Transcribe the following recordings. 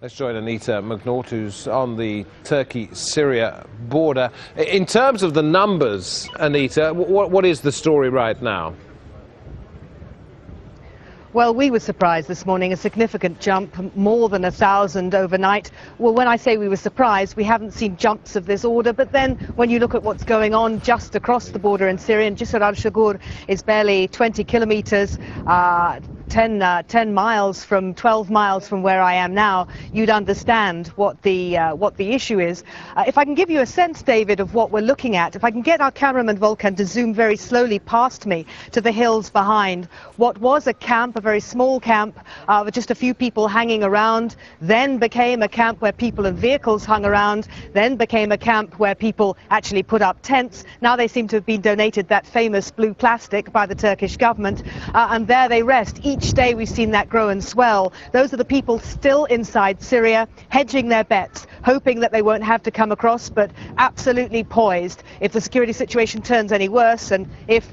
Let's join Anita McNaught, who's on the Turkey-Syria border. In terms of the numbers, Anita, what is the story right now? Well, we were surprised this morning, a significant jump, more than 1,000 overnight. Well, when I say we were surprised, we haven't seen jumps of this order, but then when you look at what's going on just across the border in Syria, and Jisr al-Shughur is barely 20 kilometers, 10 miles from 12 miles from where I am now, you'd understand what the issue is. If I can give you a sense, David, of what we're looking at, if I can get our cameraman Volkan to zoom very slowly past me to the hills behind, what was a camp, a very small camp with just a few people hanging around, then became a camp where people and vehicles hung around, then became a camp where people actually put up tents. Now they seem to have been donated that famous blue plastic by the Turkish government, and there they rest. Each day we've seen that grow and swell. Those are the people still inside Syria, hedging their bets, hoping that they won't have to come across, but absolutely poised if the security situation turns any worse, and if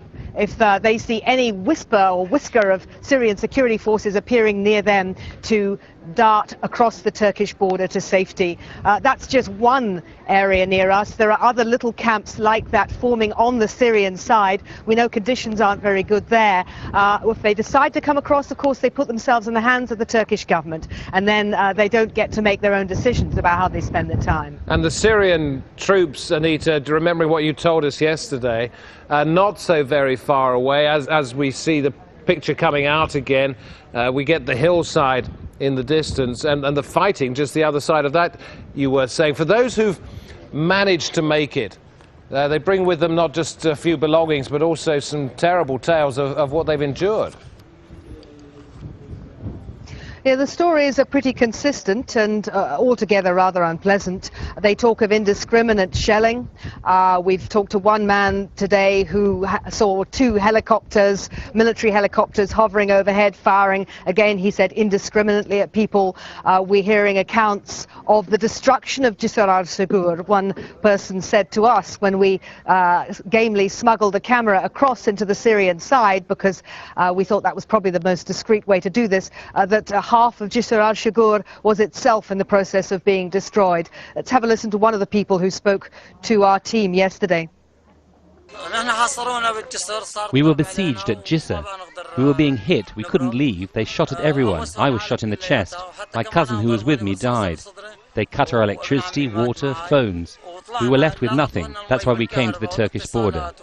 they see any whisper or whisker of Syrian security forces appearing near them, to dart across the Turkish border to safety. That's just one area near us. There are other little camps like that forming on the Syrian side. We know conditions aren't very good there. If they decide to come across, of course, they put themselves in the hands of the Turkish government, and then they don't get to make their own decisions about how they spend their time. And the Syrian troops, Anita, remembering what you told us yesterday, are not so very far away. As we see the picture coming out again, we get the hillside in the distance, and the fighting just the other side of that, you were saying. For those who've managed to make it, they bring with them not just a few belongings, but also some terrible tales of what they've endured. Yeah, the stories are pretty consistent and altogether rather unpleasant. They talk of indiscriminate shelling. We've talked to one man today who saw 2 helicopters, military helicopters, hovering overhead, firing. Again, he said, indiscriminately at people. We're hearing accounts of the destruction of Jisr al-Shughur. One person said to us when we gamely smuggled a camera across into the Syrian side, because we thought that was probably the most discreet way to do this, that half of Jisr al-Shughur was itself in the process of being destroyed. Let's have a listen to one of the people who spoke to our team yesterday. We were besieged at Jisr. We were being hit. We couldn't leave. They shot at everyone. I was shot in the chest. My cousin who was with me died. They cut our electricity, water, phones. We were left with nothing. That's why we came to the Turkish border.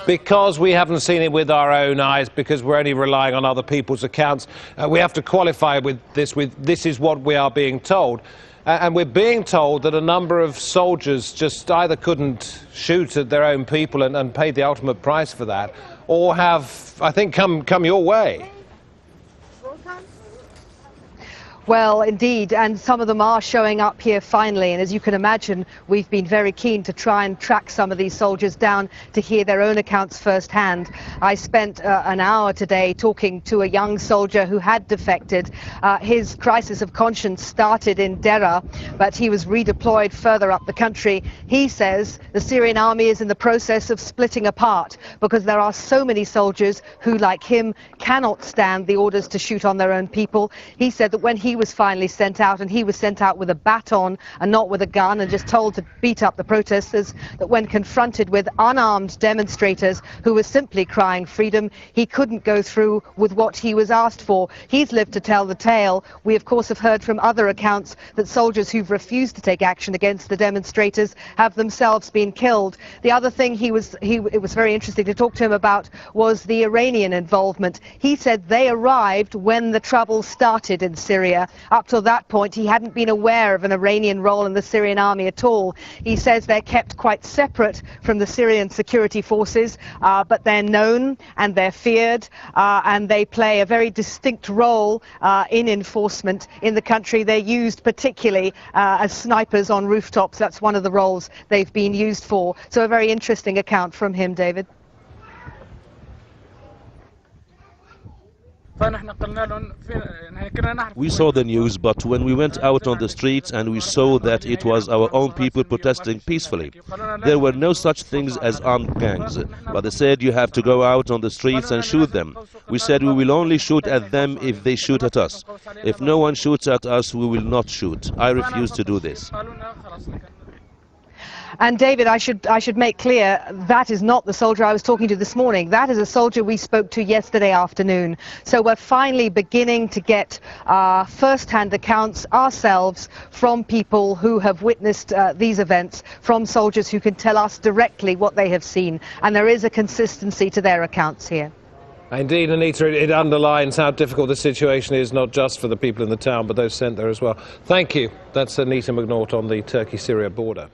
Because we haven't seen it with our own eyes, because we're only relying on other people's accounts, we have to qualify with this is what we are being told. And we're being told that a number of soldiers just either couldn't shoot at their own people and paid the ultimate price for that, or have, I think, come your way. Well, indeed, and some of them are showing up here finally, and as you can imagine, we've been very keen to try and track some of these soldiers down to hear their own accounts firsthand. I spent an hour today talking to a young soldier who had defected. His crisis of conscience started in Dera, but he was redeployed further up the country. He says the Syrian army is in the process of splitting apart because there are so many soldiers who, like him, cannot stand the orders to shoot on their own people. He said that when he was finally sent out, and he was sent out with a baton and not with a gun, and just told to beat up the protesters, that when confronted with unarmed demonstrators who were simply crying freedom, he couldn't go through with what he was asked for. He's lived to tell the tale. We of course have heard from other accounts that soldiers who've refused to take action against the demonstrators have themselves been killed. The other thing it was very interesting to talk to him about was the Iranian involvement. He said they arrived when the trouble started in Syria. Up till that point, he hadn't been aware of an Iranian role in the Syrian army at all. He says they're kept quite separate from the Syrian security forces, but they're known and they're feared, and they play a very distinct role in enforcement in the country. They're used particularly as snipers on rooftops. That's one of the roles they've been used for. So a very interesting account from him, David. We saw the news, but when we went out on the streets and we saw that it was our own people protesting peacefully, there were no such things as armed gangs, but they said you have to go out on the streets and shoot them. We said we will only shoot at them if they shoot at us. If no one shoots at us, we will not shoot. I refuse to do this. And David, I should make clear, that is not the soldier I was talking to this morning. That is a soldier we spoke to yesterday afternoon. So we're finally beginning to get first-hand accounts ourselves from people who have witnessed these events, from soldiers who can tell us directly what they have seen. And there is a consistency to their accounts here. Indeed, Anita, it underlines how difficult the situation is, not just for the people in the town, but those sent there as well. Thank you. That's Anita McNaught on the Turkey-Syria border.